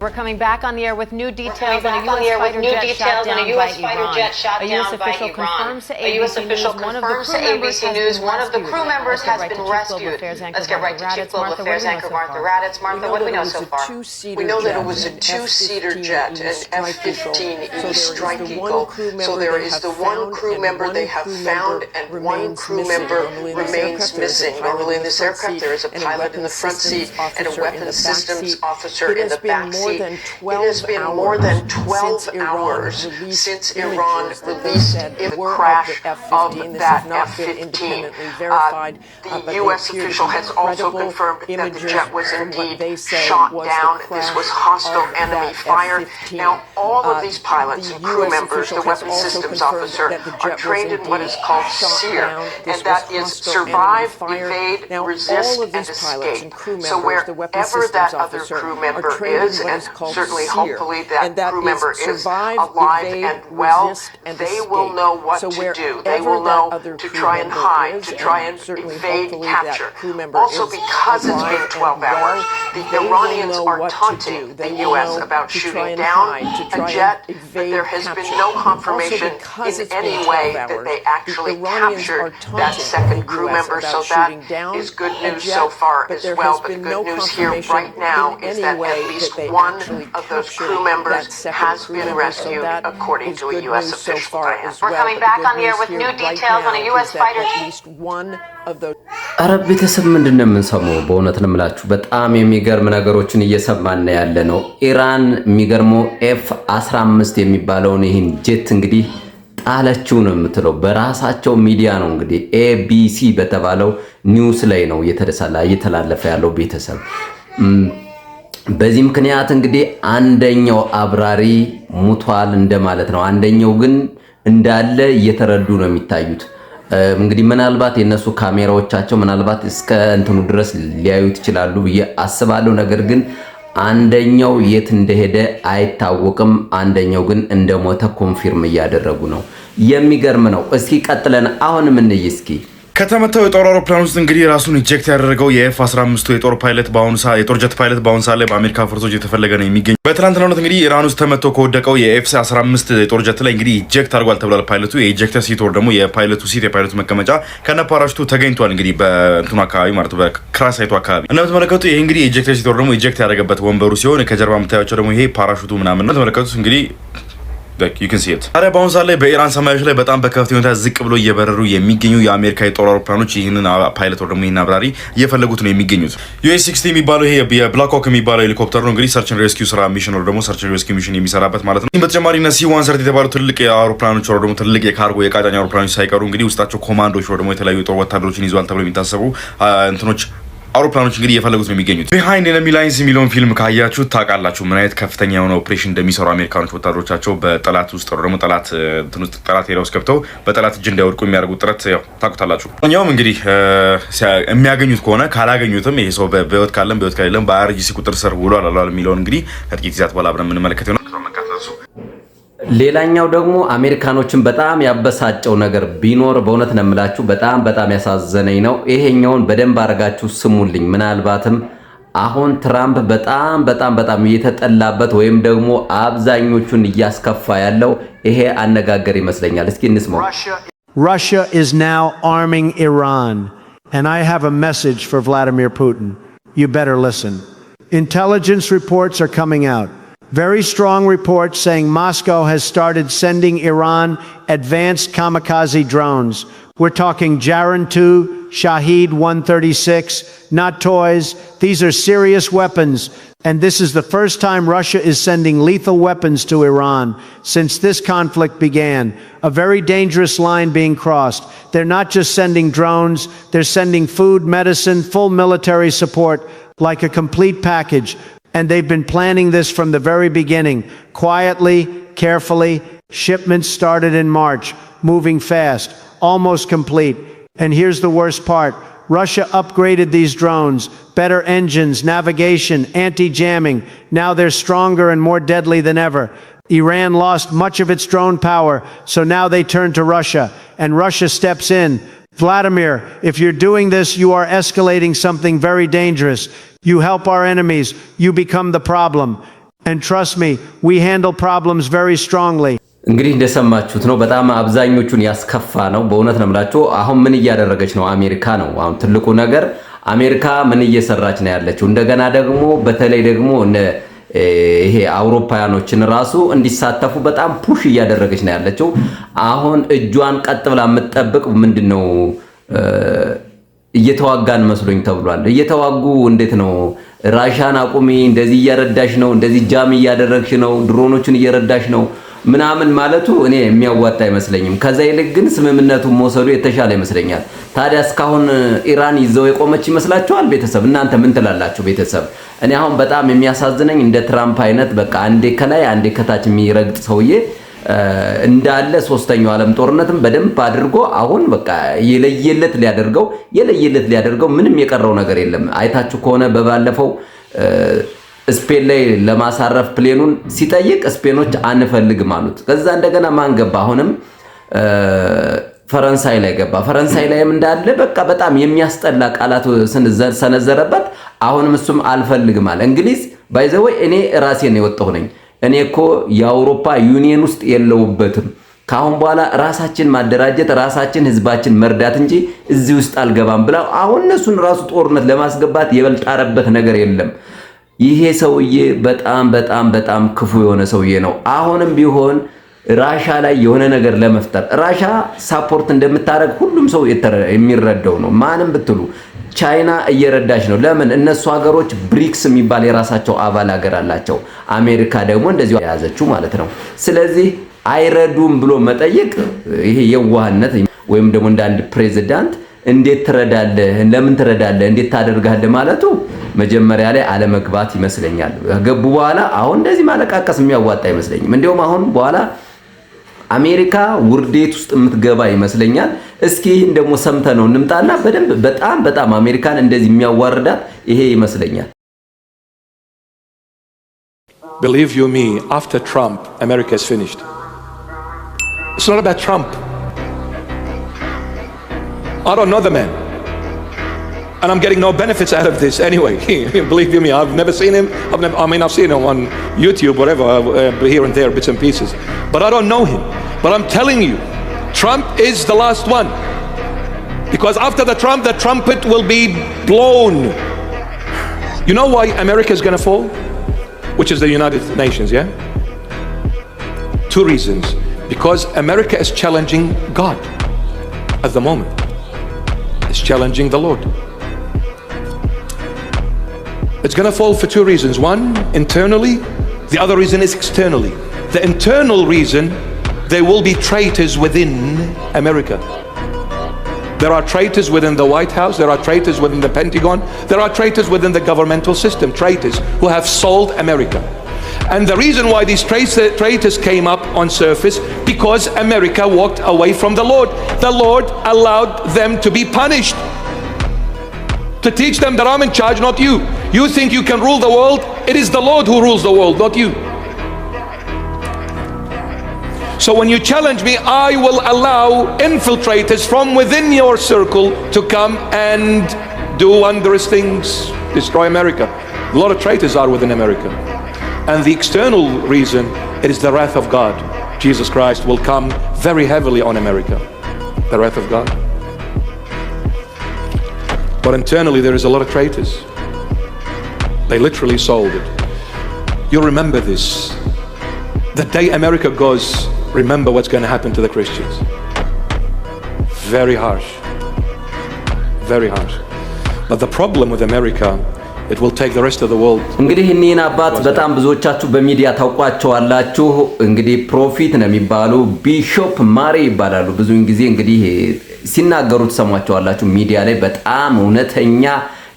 We're coming back on the air with new details on a U.S. fighter jet shot down by Iran. A U.S. official confirms to ABC News one of the crew members has been rescued. Let's get right to Chief Global Affairs anchor Martha Raddatz. Martha, what do we know so far? We know that it was a two-seater jet, an F-15E Strike Eagle. So there is the one crew member they have found and one crew member remains missing. Normally in this aircraft there is a pilot in the front seat and a weapons systems officer in the back seat. It has been more than 12 hours since Iran released the crash of that F-15. The U.S. official has also confirmed that the jet was indeed shot down. This was hostile enemy fire. Now, all of these pilots and crew members, the weapons systems officer, are trained in what is called SEER, and that is survive, evade, resist, and escape. So wherever that other crew member is, and certainly hopefully that crew member is alive and well, they will know what to do. They will know to try and hide, to try and evade capture. Also, because it's been 12 hours, the Iranians are taunting the U.S. about shooting down a jet, but there has been no confirmation in any way that they actually captured that second crew member. So that is good news so far as well. But the good news here right now is that at least one of those crew members has been rescued, according to a U.S. official. We're coming back on the air with new details on a U.S. fighter jet. አረብ ቤተሰብ ምንድነው የምንሰማው? በእውነት ነው የምላችሁ በጣም የሚገርም ነገሮችን እየሰማን ያለ ነው። ኢራን የሚገርመው F-15 የሚባለውን ይህን ጄት እንግዲህ ጣለችው ነው የምትለው። በራሳቸው ሚዲያ ነው እንግዲህ ABC በተባለው ኒውስ ላይ ነው እየተላለፈ ያለው ቤተሰብ። በዚህ ምክንያት እንግዲህ አንደኛው አብራሪ ሙቷል እንደማለት ነው። አንደኛው ግን እንዳለ እየተረዱ ነው የሚታዩት። እንግዲህ ምናልባት የነሱ ካሜራዎቻቸው ምናልባት እስከ እንትኑ ድረስ ሊያዩት ይችላሉ ብዬ አስባለሁ። ነገር ግን አንደኛው የት እንደሄደ አይታወቅም። አንደኛው ግን እንደሞተ ኮንፊርም እያደረጉ ነው። የሚገርም ነው። እስኪ ቀጥለን አሁንም እንይ እስኪ ከተመታው የጦር አውሮፕላን ውስጥ እንግዲህ ራሱን ኢንጀክት ያደረገው የኤፍ-15 የጦር ፓይለት የጦር ጀት ፓይለት በአሁኑ ሰዓት ላይ በአሜሪካ ፎርሶች የተፈለገ ነው የሚገኝ። በትናንትናው ዕለት እንግዲህ ኢራን ውስጥ ተመቶ ከወደቀው የኤፍ-15 የጦር ጀት ላይ እንግዲህ ኢንጀክት አድርጓል ተብሏል። ፓይለቱ የኢንጀክተር ሲት ወር ደግሞ የፓይለቱ ሲት የፓይለቱ መቀመጫ ከነ ፓራሹቱ ተገኝቷል። እንግዲህ በእንትኑ አካባቢ ማለት በክራሳይቱ አካባቢ እንደምትመለከቱ ይሄ እንግዲህ የኢንጀክተር ሲት ወር ደግሞ ኢንጀክት ያደረገበት ወንበሩ ሲሆን ከጀርባ የምታያቸው ደግሞ ይሄ ፓራሹቱ ምናምን ነው። ተመለከቱት እንግዲህ you can see it። ታዲያ በአሁኑ ሰዓት ላይ በኢራን ሰማዮች ላይ በጣም በከፍተኛ ሁኔታ ዝቅ ብሎ እየበረሩ የሚገኙ የአሜሪካ የጦር አውሮፕላኖች ይህንን ፓይለት ወር ደግሞ ይህንን አብራሪ እየፈለጉት ነው የሚገኙት። US-60 የሚባለው ይሄ የብላክ ሆክ የሚባለው ሄሊኮፕተር ነው እንግዲህ ሰርች ኤንድ ሬስኪው ስራ ሚሽን ወር ደግሞ ሰርች ኤንድ ሬስኪው ሚሽን የሚሰራበት ማለት ነው። በተጨማሪ እና C-130 የተባሉ ትልቅ የአውሮፕላኖች ወር ደግሞ ትልቅ የካርጎ የቃጫኝ አውሮፕላኖች ሳይቀሩ እንግዲህ ውስጣቸው ኮማንዶዎች ወር ደግሞ የተለያዩ የጦር ወታደሮችን ይዟል ተብሎ የሚታሰቡ እንትኖች አውሮፕላኖች እንግዲህ እየፈለጉት ነው የሚገኙት። ቢሃይንድ ኤኒሚ ላይንስ የሚለውን ፊልም ካያችሁ ታውቃላችሁ ምን አይነት ከፍተኛ የሆነ ኦፕሬሽን እንደሚሰሩ አሜሪካኖች ወታደሮቻቸው በጠላት ውስጥ ደግሞ ጠላት ኤሪያ ውስጥ ገብተው በጠላት እጅ እንዳይወድቁ የሚያደርጉት ጥረት ያው ታውቁታላችሁ። እኛውም እንግዲህ የሚያገኙት ከሆነ ካላገኙትም ይሄ ሰው በህይወት ካለም በህይወት ከሌለም በአርጂሲ ቁጥር ስር ውሏል አላል የሚለውን እንግዲህ ከጥቂት ጊዜያት በኋላ አብረን የምንመለከት ይሆናል። ሌላኛው ደግሞ አሜሪካኖችን በጣም ያበሳጨው ነገር ቢኖር በእውነት ነው የምላችሁ በጣም ያሳዘነኝ ነው። ይሄኛውን በደንብ አድርጋችሁ ስሙልኝ። ምናልባትም አሁን ትራምፕ በጣም እየተጠላበት ወይም ደግሞ አብዛኞቹን እያስከፋ ያለው ይሄ አነጋገር ይመስለኛል። እስኪ እንስማው። Russia is now arming Iran, and I have a message for Vladimir Putin. You better listen. Intelligence reports are coming out. Very strong reports saying Moscow has started sending Iran advanced kamikaze drones. We're talking Jaran 2, Shahed 136, not toys. These are serious weapons. And this is the first time Russia is sending lethal weapons to Iran since this conflict began. A very dangerous line being crossed. They're not just sending drones, they're sending food, medicine, full military support, like a complete package. And they've been planning this from the very beginning, quietly, carefully. Shipments started in March, moving fast, almost complete. And here's the worst part. Russia upgraded these drones, better engines, navigation, anti-jamming. Now they're stronger and more deadly than ever. Iran lost much of its drone power, so now they turn to Russia, and Russia steps in. Vladimir, if you're doing this, you are escalating something very dangerous. You help our enemies, you become the problem. And trust me, we handle problems very strongly. እንግዲህ እንደሰማችሁት ነው። በጣም አብዛኞቹን ያስከፋ ነው። በእውነት ነው የምላችሁ። አሁን ምን እያደረገች ነው አሜሪካ ነው አሁን ትልቁ ነገር። አሜሪካ ምን እየሰራች ነው ያለችው? እንደገና ደግሞ በተለይ ደግሞ ይሄ አውሮፓውያኖችን ራሱ እንዲሳተፉ በጣም ፑሽ እያደረገች ነው ያለችው። አሁን እጇን ቀጥ ብላ የምትጠብቅ ምንድነው እየተዋጋን መስሎኝ ተብሏል። እየተዋጉ እንዴት ነው? ራሻን አቁሚ፣ እንደዚህ እያረዳሽ ነው፣ እንደዚህ ጃም እያደረግሽ ነው፣ ድሮኖችን እየረዳሽ ነው ምናምን ማለቱ እኔ የሚያዋጣ አይመስለኝም። ከዛ ይልቅ ግን ስምምነቱን መውሰዱ የተሻለ ይመስለኛል። ታዲያ እስካሁን ኢራን ይዘው የቆመች ይመስላችኋል? ቤተሰብ እናንተ ምን ትላላችሁ? ቤተሰብ እኔ አሁን በጣም የሚያሳዝነኝ እንደ ትራምፕ አይነት በቃ አንዴ ከላይ አንዴ ከታች የሚረግጥ ሰውዬ እንዳለ ሶስተኛው ዓለም ጦርነትም በደንብ አድርጎ አሁን በቃ የለየለት ሊያደርገው ምንም የቀረው ነገር የለም። አይታችሁ ከሆነ በባለፈው ስፔን ላይ ለማሳረፍ ፕሌኑን ሲጠይቅ ስፔኖች አንፈልግም አሉት። ከዛ እንደገና ማን ገባ? አሁንም ፈረንሳይ ላይ ገባ። ፈረንሳይ ላይም እንዳለ በቃ በጣም የሚያስጠላ ቃላት ሰነዘረበት። አሁንም እሱም አልፈልግም አለ። እንግሊዝ ባይዘወይ እኔ ራሴን የወጣሁ ነኝ። እኔ እኮ የአውሮፓ ዩኒየን ውስጥ የለውበትም። ካሁን በኋላ ራሳችን ማደራጀት ራሳችን ህዝባችን መርዳት እንጂ እዚህ ውስጥ አልገባም ብላ አሁን እነሱን ራሱ ጦርነት ለማስገባት የበልጣረበት ነገር የለም። ይሄ ሰውዬ በጣም ክፉ የሆነ ሰውዬ ነው። አሁንም ቢሆን ራሻ ላይ የሆነ ነገር ለመፍጠር ራሻ ሳፖርት እንደምታረግ ሁሉም ሰው የሚረዳው ነው። ማንም ብትሉ ቻይና እየረዳች ነው። ለምን? እነሱ ሀገሮች ብሪክስ የሚባል የራሳቸው አባል ሀገር አላቸው። አሜሪካ ደግሞ እንደዚሁ የያዘችው ማለት ነው። ስለዚህ አይረዱም ብሎ መጠየቅ ይሄ የዋህነት ወይም ደግሞ እንደ አንድ ፕሬዝዳንት እንዴት ትረዳለህ? ለምን ትረዳለህ? እንዴት ታደርጋለህ ማለቱ መጀመሪያ ላይ አለመግባት ይመስለኛል። ገቡ በኋላ አሁን እንደዚህ ማለቃቀስ የሚያዋጣ አይመስለኝም። እንዲያውም አሁን በኋላ አሜሪካ ውርዴት ውስጥ የምትገባ ይመስለኛል። እስኪ ይህን ደግሞ ሰምተነው እንምጣና በደንብ በጣም አሜሪካን እንደዚህ የሚያዋርዳት ይሄ ይመስለኛል። Believe you me, after Trump, America is finished. It's not about Trump. I don't know the man. And I'm getting no benefits out of this anyway. Believe you me, I've never seen him. I've seen him on YouTube, whatever, here and there, bits and pieces. But I don't know him. But I'm telling you, Trump is the last one. Because after the trumpet will be blown. You know why America is going to fall? Which is the United Nations, yeah? Two reasons. Because America is challenging God at the moment. It's challenging the Lord. It's going to fall for two reasons. One, internally. The other reason is externally. The internal reason, there will be traitors within America. There are traitors within the White House. There are traitors within the Pentagon. There are traitors within the governmental system. Traitors who have sold America. And the reason why these traitors came up on surface, because America walked away from the Lord. The Lord allowed them to be punished. To teach them that I'm in charge, not you. You think you can rule the world? It is the Lord who rules the world, not you. So when you challenge me, I will allow infiltrators from within your circle to come and do wondrous things, destroy America. A lot of traitors are within America. And the external reason, it is the wrath of God. Jesus Christ will come very heavily on America. The wrath of God. But internally there is a lot of traitors. They literally sold it. You remember this. The day America goes, remember what's going to happen to the Christians. Very harsh. Very harsh. But the problem with America, it will take the rest of the world. እንግዲህ እኒህን አባት በጣም ብዙዎቻችሁ በሚዲያ ታውቋቸዋላችሁ። እንግዲህ ፕሮፊት ነው የሚባሉ ቢሾፕ ማሪ ይባላሉ። ብዙውን ጊዜ እንግዲህ ሲናገሩ ተሰማቸዋላችሁ ሚዲያ ላይ። በጣም እውነተኛ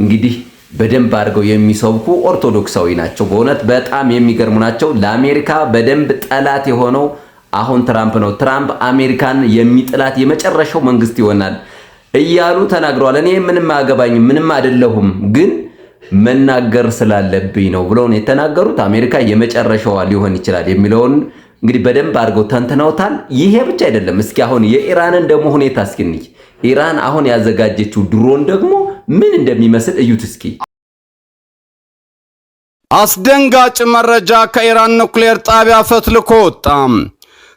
እንግዲህ በደንብ አድርገው የሚሰብኩ ኦርቶዶክሳዊ ናቸው። በእውነት በጣም የሚገርሙ ናቸው። ለአሜሪካ በደንብ ጠላት የሆነው አሁን ትራምፕ ነው። ትራምፕ አሜሪካን የሚጥላት የመጨረሻው መንግስት ይሆናል እያሉ ተናግረዋል። እኔ ምንም አያገባኝም፣ ምንም አይደለሁም፣ ግን መናገር ስላለብኝ ነው ብለው ነው የተናገሩት። አሜሪካ የመጨረሻዋ ሊሆን ይችላል የሚለውን እንግዲህ በደንብ አድርገው ተንትነውታል። ይሄ ብቻ አይደለም። እስኪ አሁን የኢራንን ደግሞ ሁኔታ እስኪ እንይ። ኢራን አሁን ያዘጋጀችው ድሮን ደግሞ ምን እንደሚመስል እዩት እስኪ። አስደንጋጭ መረጃ ከኢራን ኑክሌር ጣቢያ ፈትልኮ ወጣ።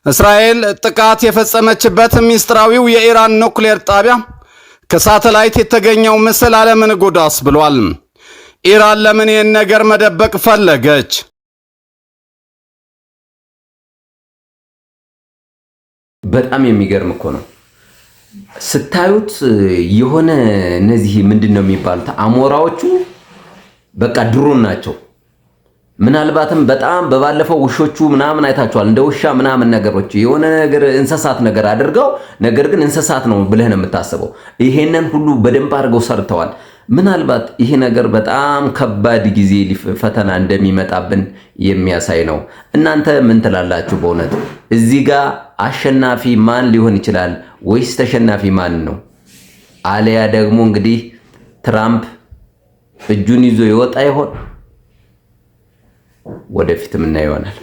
እስራኤል ጥቃት የፈጸመችበት ሚስጥራዊው የኢራን ኑክሌር ጣቢያ ከሳተላይት የተገኘው ምስል ዓለምን ጉድ አስብሏል። ኢራን ለምን ይህን ነገር መደበቅ ፈለገች? በጣም የሚገርም እኮ ነው ስታዩት። የሆነ እነዚህ ምንድነው የሚባሉት አሞራዎቹ በቃ ድሮን ናቸው። ምናልባትም በጣም በባለፈው ውሾቹ ምናምን አይታችኋል። እንደ ውሻ ምናምን ነገሮች የሆነ ነገር እንስሳት ነገር አድርገው ነገር ግን እንስሳት ነው ብለህ ነው የምታስበው። ይሄንን ሁሉ በደንብ አድርገው ሰርተዋል። ምናልባት ይሄ ነገር በጣም ከባድ ጊዜ ፈተና እንደሚመጣብን የሚያሳይ ነው። እናንተ ምን ትላላችሁ? በእውነት እዚህ ጋር አሸናፊ ማን ሊሆን ይችላል ወይስ ተሸናፊ ማን ነው? አለያ ደግሞ እንግዲህ ትራምፕ እጁን ይዞ ይወጣ ይሆን? ወደፊት ምን ይሆናል?